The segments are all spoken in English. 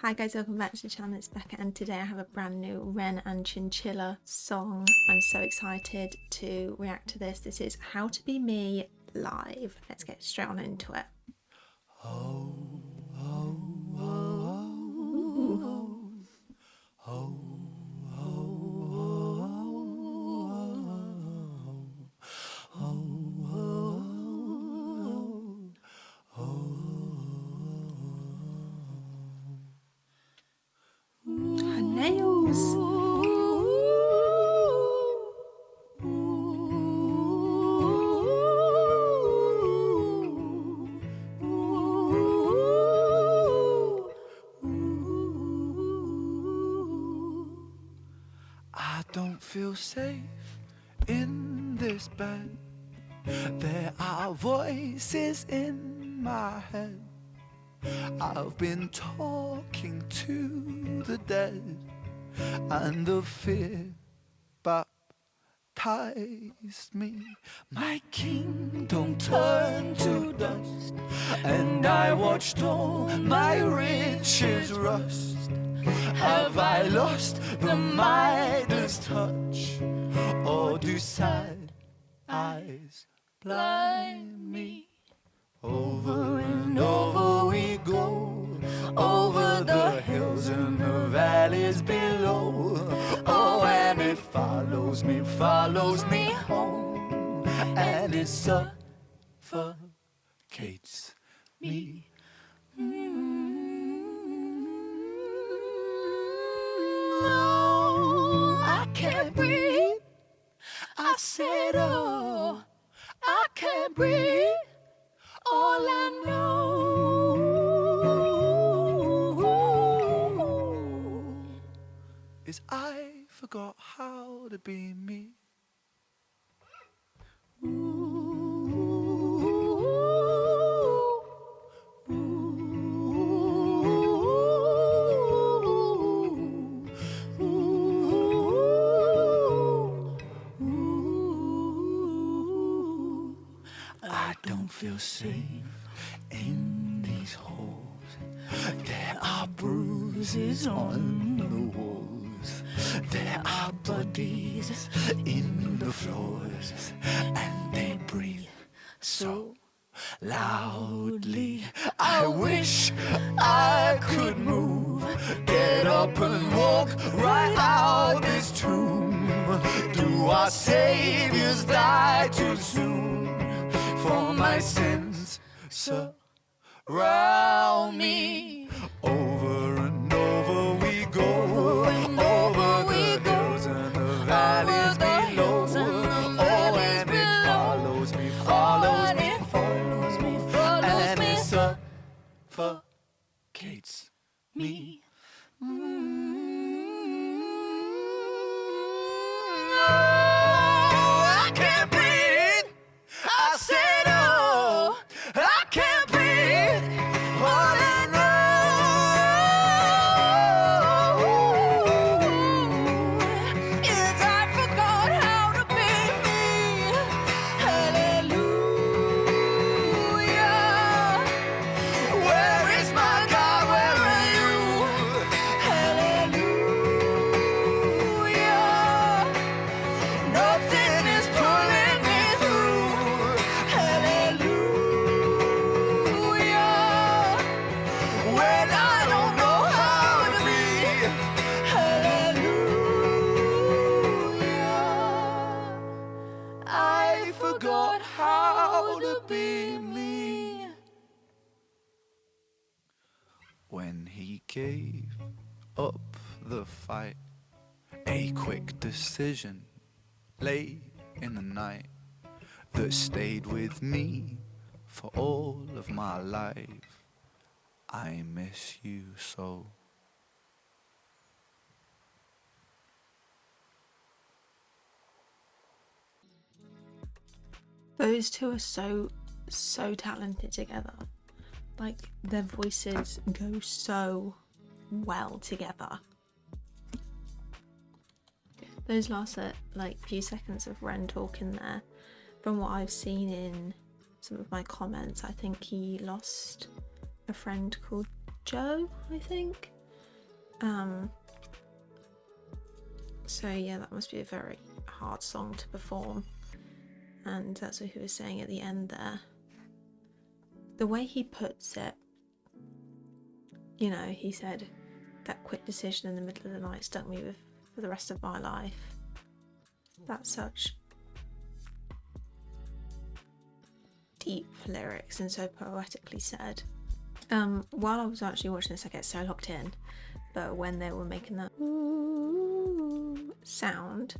Hi guys, welcome back to the channel. It's Becca and today I have a brand new Ren and Chinchilla song. I'm so excited to react to this. This is How to Be Me live. Let's get straight on into it. Her nails. I don't feel safe in this bed. There are voices in my head. I've been talking to the dead, and the fear baptized me. My kingdom turned to dust, and I watched all my riches rust. Have I lost the Midas touch, or do sad eyes blind me? Over and over we go, over the hills and the valleys below. Oh, and it follows me home, and it suffocates me. No, I can't breathe. I said, oh, I can't breathe. All I know is I forgot how to be me. I don't feel safe in these halls. There are bruises on the walls. There are bodies in the floors, and they breathe so loudly. I wish I could move, get up and walk right out this tomb. Do our saviors die too soon? For my sins surround me. Over and over we go, over the hills and the valleys below. Oh, and it follows me, and it suffocates me. I can't breathe. I said, oh, I can't breathe. All I know is I forgot how to be me. Hallelujah. Where is my God? Where are you? Hallelujah. Nothing is pulling me through. Hallelujah. When I don't know how to be. Hallelujah. I forgot how to be me. When he gave up the fight, a quick decision late in the night that stayed with me for all of my life. I miss you so. Those two are so talented together. Like their voices go so well together. Those last few seconds of Ren talking there, from what I've seen in some of my comments, I think he lost a friend called Joe, I think. So yeah, that must be a very hard song to perform. And that's what he was saying at the end there. The way he puts it, you know, he said, that quick decision in the middle of the night stuck me with for the rest of my life. That's such deep lyrics and so poetically said. While I was actually watching this, I get so locked in, but when they were making that ooh sound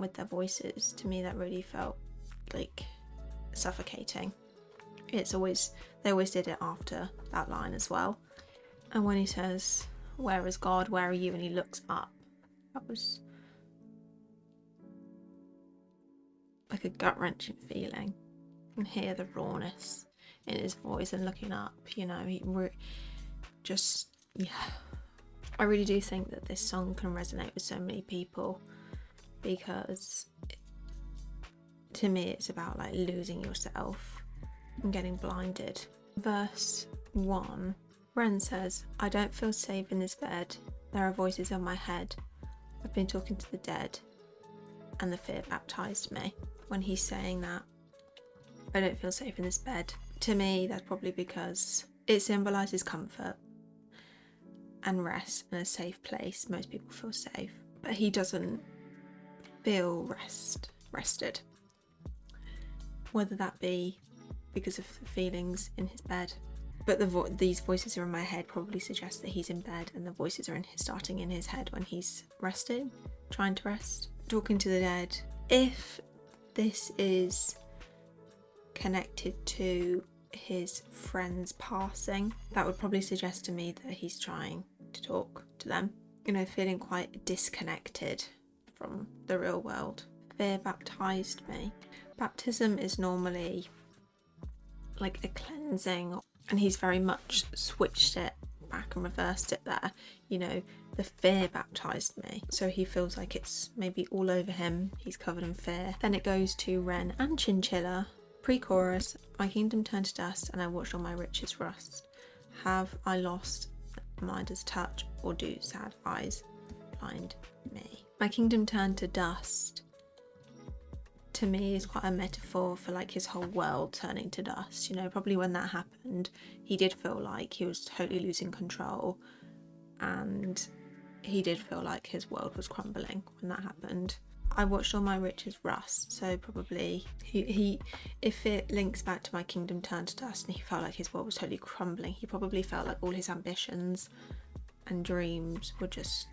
with their voices, to me that really felt like suffocating. They always did it after that line as well. And when he says, "Where is God? Where are you?" and he looks up, that was like a gut-wrenching feeling. And hear the rawness in his voice and looking up, you know, I really do think that this song can resonate with so many people, because to me it's about like losing yourself and getting blinded. Verse 1, Ren says, "I don't feel safe in this bed. There are voices in my head. I've been talking to the dead, and the fear baptized me." When he's saying that, I don't feel safe in this bed, to me that's probably because it symbolises comfort and rest and a safe place. Most people feel safe, but he doesn't feel rested. Whether that be because of the feelings in his bed, but these voices are in my head probably suggest that he's in bed, and the voices are starting in his head when he's resting, trying to rest, talking to the dead. If this is connected to his friend's passing, that would probably suggest to me that he's trying to talk to them, you know, feeling quite disconnected from the real world. Fear baptized me. Baptism is normally like a cleansing, and he's very much switched it back and reversed it there. You know, the fear baptized me, so he feels like it's maybe all over him, he's covered in fear. Then it goes to Ren and Chinchilla. Pre-chorus, "My kingdom turned to dust and I watched all my riches rust. Have I lost Midas' touch, or do sad eyes blind me?" My kingdom turned to dust, to me, is quite a metaphor for like his whole world turning to dust. You know, probably when that happened, he did feel like he was totally losing control, and he did feel like his world was crumbling when that happened. I watched all my riches rust, so probably he if it links back to my kingdom turned to dust and he felt like his world was totally crumbling, he probably felt like all his ambitions and dreams were just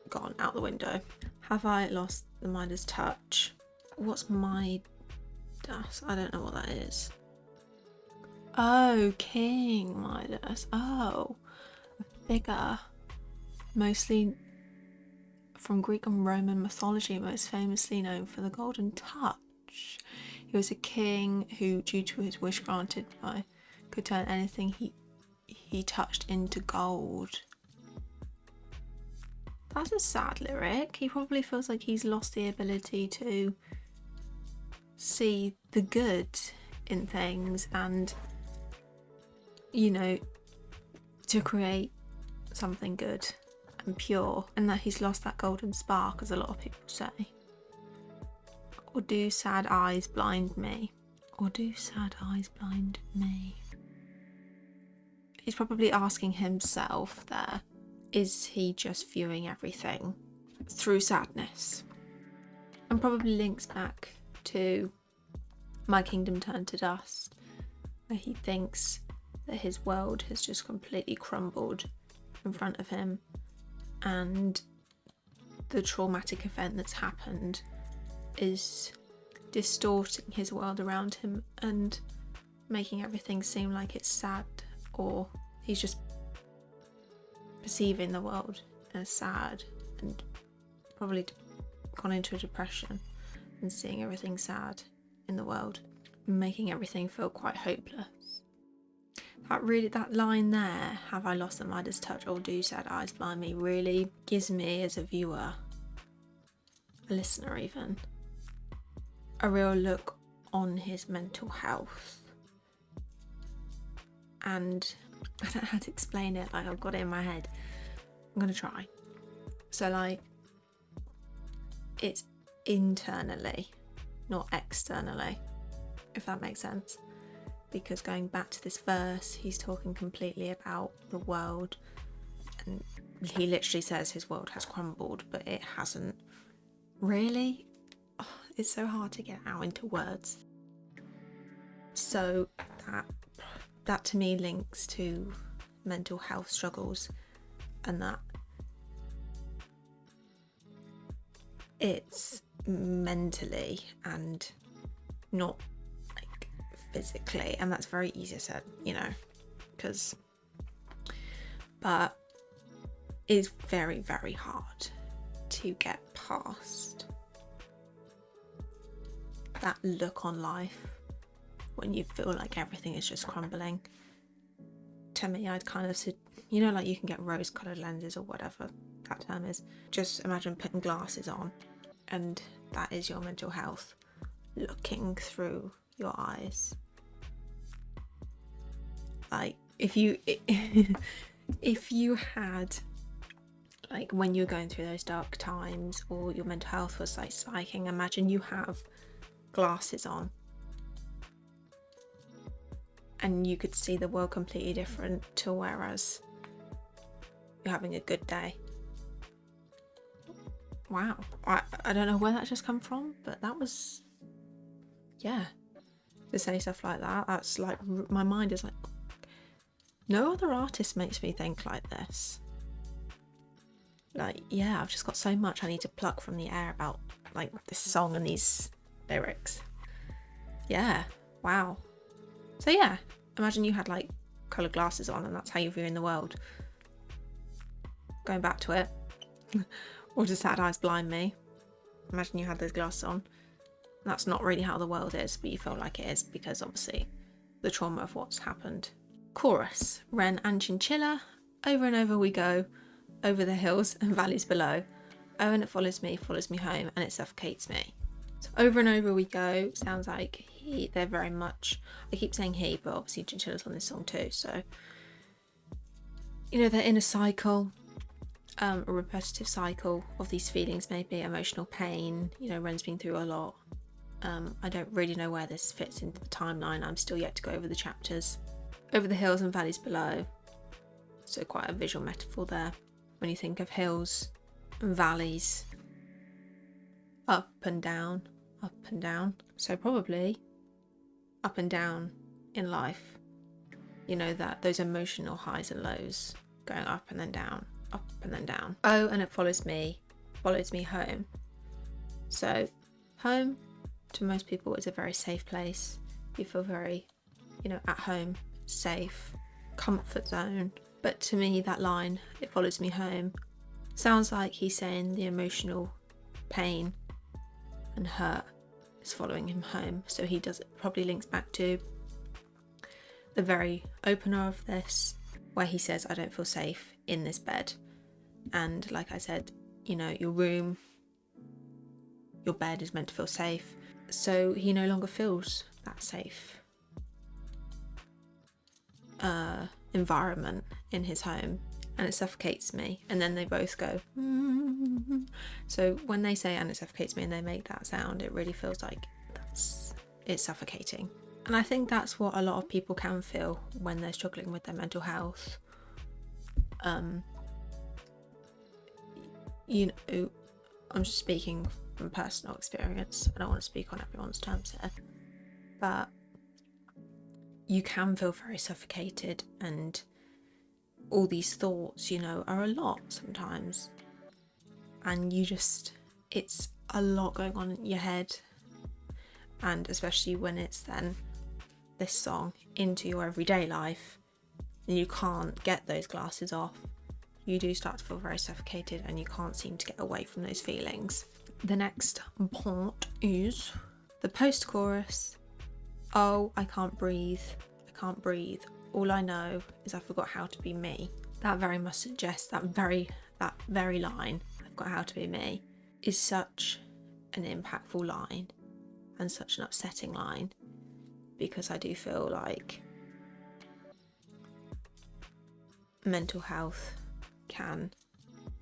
gone out the window. Have I lost the Midas touch? What's Midas? I don't know what that is. Oh, King Midas. Oh, a figure mostly from Greek and Roman mythology, most famously known for the golden touch. He was a king who, due to his wish granted by, could turn anything he touched into gold. That's a sad lyric. He probably feels like he's lost the ability to see the good in things and, you know, to create something good and pure, and that he's lost that golden spark, as a lot of people say. Or do sad eyes blind me? Or do sad eyes blind me? He's probably asking himself there, is he just viewing everything through sadness? And probably links back to My Kingdom Turned to Dust, where he thinks that his world has just completely crumbled in front of him, and the traumatic event that's happened is distorting his world around him and making everything seem like it's sad, or he's just perceiving the world as sad and probably gone into a depression and seeing everything sad in the world, making everything feel quite hopeless. That line there, have I lost the Midas touch, or do sad eyes blind me, really gives me, as a viewer, a listener even, a real look on his mental health. and I don't know how to explain it, like I've got it in my head. I'm gonna try. So like, it's internally, not externally, if that makes sense. Because going back to this verse, he's talking completely about the world, and he literally says his world has crumbled, but it hasn't really. Oh, it's so hard to get out into words. So that to me links to mental health struggles, and that it's mentally and not like physically, and that's very easy said, you know, but it's very, very hard to get past that look on life when you feel like everything is just crumbling. To me, I'd kind of said, you know, like you can get rose-coloured lenses or whatever that term is. Just imagine putting glasses on, and that is your mental health looking through your eyes. Like if you had, like when you're going through those dark times or your mental health was like spiking, imagine you have glasses on and you could see the world completely different to whereas you're having a good day. Wow, I don't know where that just come from, but that was, yeah, to say stuff like that, that's like, my mind is like, no other artist makes me think like this. Like, yeah, I've just got so much I need to pluck from the air about like this song and these lyrics. Yeah, wow. So yeah, imagine you had like coloured glasses on and that's how you're viewing the world. Going back to it, or do sad eyes blind me? Imagine you had those glasses on. That's not really how the world is, but you feel like it is because obviously the trauma of what's happened. Chorus, Wren and Chinchilla, over and over we go, over the hills and valleys below. Oh, and it follows me home, and it suffocates me. So over and over we go sounds like they're very much, I keep saying he, but obviously Chinchilla's on this song too, so you know, they're in a cycle, a repetitive cycle of these feelings, maybe emotional pain. You know, Wren's been through a lot. I don't really know where this fits into the timeline. I'm still yet to go over the chapters. Over the hills and valleys below, so quite a visual metaphor there. When you think of hills and valleys, up and down, so probably up and down in life, you know, that those emotional highs and lows, going up and then down, up and then down. Oh, and it follows me home. So home to most people is a very safe place. You feel very, you know, at home, safe, comfort zone. But to me, that line, it follows me home, sounds like he's saying the emotional pain and hurt is following him home. So he does, it probably links back to the very opener of this, where he says, I don't feel safe in this bed. And like I said, you know, your room, your bed is meant to feel safe. So he no longer feels that safe environment in his home, and it suffocates me. And then they both go so when they say and it suffocates me and they make that sound, it really feels like it's suffocating. And I think that's what a lot of people can feel when they're struggling with their mental health. You know, I'm just speaking from personal experience. I don't want to speak on everyone's terms here, but you can feel very suffocated, and all these thoughts, you know, are a lot sometimes, and it's a lot going on in your head. And especially when it's then this song into your everyday life and you can't get those glasses off, you do start to feel very suffocated and you can't seem to get away from those feelings. The next part is the post-chorus. Oh, I can't breathe. All I know is I forgot how to be me. That very much suggests that very line, I've got how to be me, is such an impactful line and such an upsetting line, because I do feel like mental health can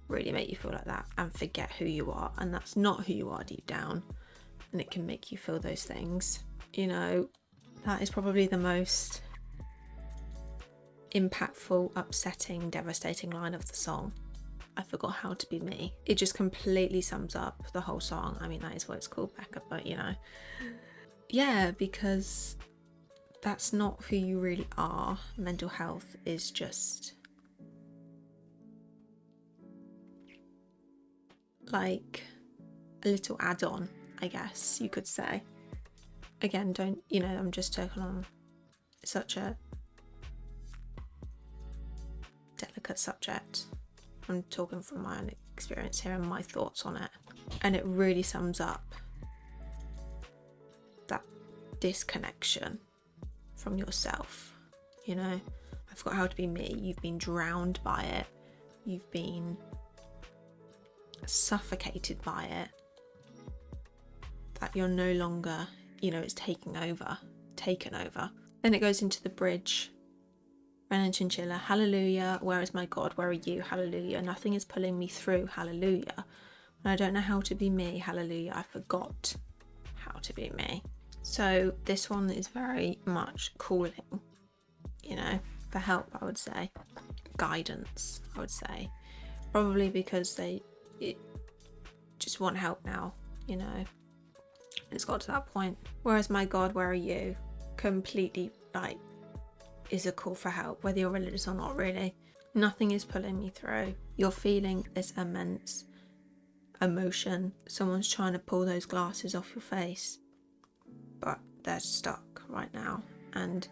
really make you feel like that and forget who you are, and that's not who you are deep down, and it can make you feel those things. You know, that is probably the most impactful, upsetting, devastating line of the song. I forgot how to be me. It just completely sums up the whole song. I mean, that is what it's called, Becca, but you know. Yeah, because that's not who you really are. Mental health is just like a little add-on, I guess you could say. Again, don't, you know, I'm just taking on such a delicate subject. I'm talking from my own experience here and my thoughts on it. And it really sums up that disconnection from yourself. You know, I forgot how to be me. You've been drowned by it. You've been suffocated by it. That you're no longer, you know, it's taken over. Then it goes into the bridge. Ren and Chinchilla, hallelujah, where is my God, where are you, hallelujah, nothing is pulling me through, hallelujah, and I don't know how to be me, hallelujah, I forgot how to be me. So this one is very much calling, you know, for help, I would say, guidance, I would say, probably because they just want help now, you know, it's got to that point. Where is my God, where are you, completely like is a call for help, whether you're religious or not, really. Nothing is pulling me through. You're feeling this immense emotion. Someone's trying to pull those glasses off your face, but they're stuck right now, and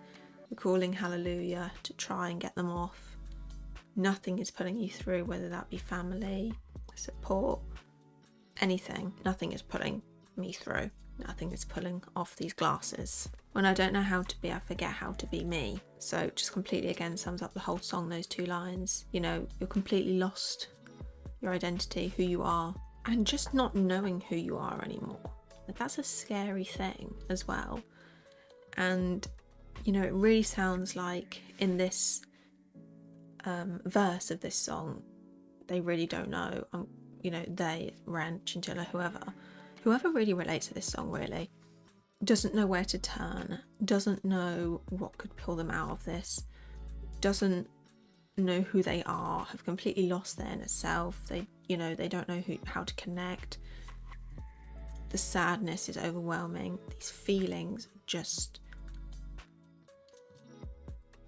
you're calling hallelujah to try and get them off. Nothing is pulling you through, whether that be family, support, anything. Nothing is pulling me through. Nothing is pulling off these glasses. When I don't know how to be, I forget how to be me. So just completely again sums up the whole song, those two lines. You know, you're completely lost your identity, who you are, and just not knowing who you are anymore. Like, that's a scary thing as well. And, you know, it really sounds like in this verse of this song, they really don't know. You know, they, Ren, Chinchilla, whoever really relates to this song really doesn't know where to turn, doesn't know what could pull them out of this, doesn't know who they are, have completely lost their inner self. They, you know, they don't know how to connect. The sadness is overwhelming. These feelings are just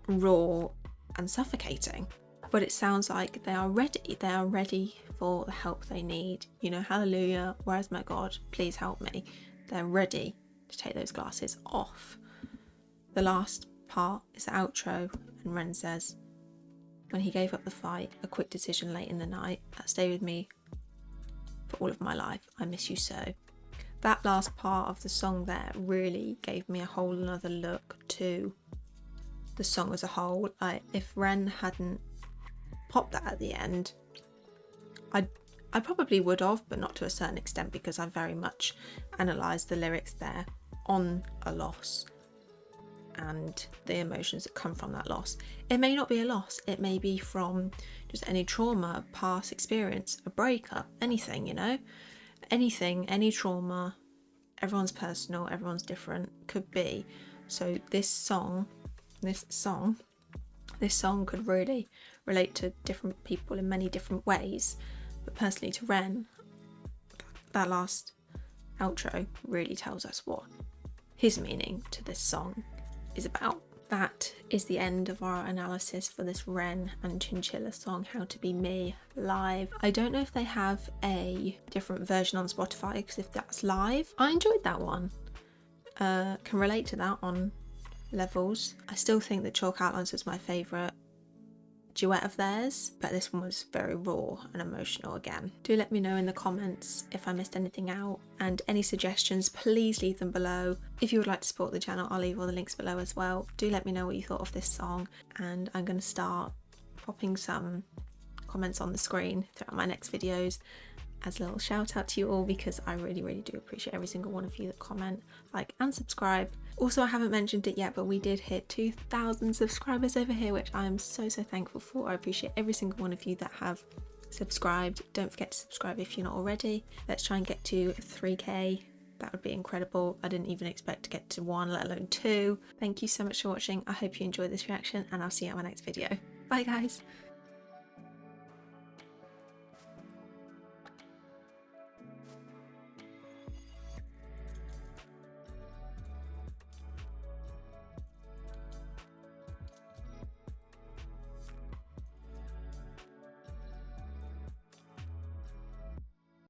raw and suffocating. But it sounds like they are ready for the help they need. You know, hallelujah, where's my God, please help me. They're ready to take those glasses off. The last part is the outro, and Ren says, when he gave up the fight, a quick decision late in the night, that stayed with me for all of my life, I miss you so. That last part of the song there really gave me a whole another look to the song as a whole. Like, if Ren hadn't popped that at the end, I probably would have, but not to a certain extent, because I very much analysed the lyrics there on a loss and the emotions that come from that loss. It may not be a loss, it may be from just any trauma, past experience, a breakup, anything, you know, anything, any trauma. Everyone's personal, everyone's different, could be. So this song could really relate to different people in many different ways. But personally, to Ren, that last outro really tells us what his meaning to this song is about. That is the end of our analysis for this Ren and Chinchilla song, How to Be Me, live. I don't know if they have a different version on Spotify, because if that's live, I enjoyed that one. Can relate to that on levels. I still think that Chalk Outlines was my favourite duet of theirs, but this one was very raw and emotional again. Do let me know in the comments if I missed anything out, and any suggestions, please leave them below. If you would like to support the channel, I'll leave all the links below as well. Do let me know what you thought of this song, and I'm going to start popping some comments on the screen throughout my next videos, as a little shout out to you all, because I really do appreciate every single one of you that comment, like and subscribe. Also, I haven't mentioned it yet, but we did hit 2,000 subscribers over here, which I am so thankful for. I appreciate every single one of you that have subscribed. Don't forget to subscribe if you're not already. Let's try and get to 3k. That would be incredible. I didn't even expect to get to 1, let alone 2. Thank you so much for watching. I hope you enjoyed this reaction, and I'll see you at my next video. Bye guys.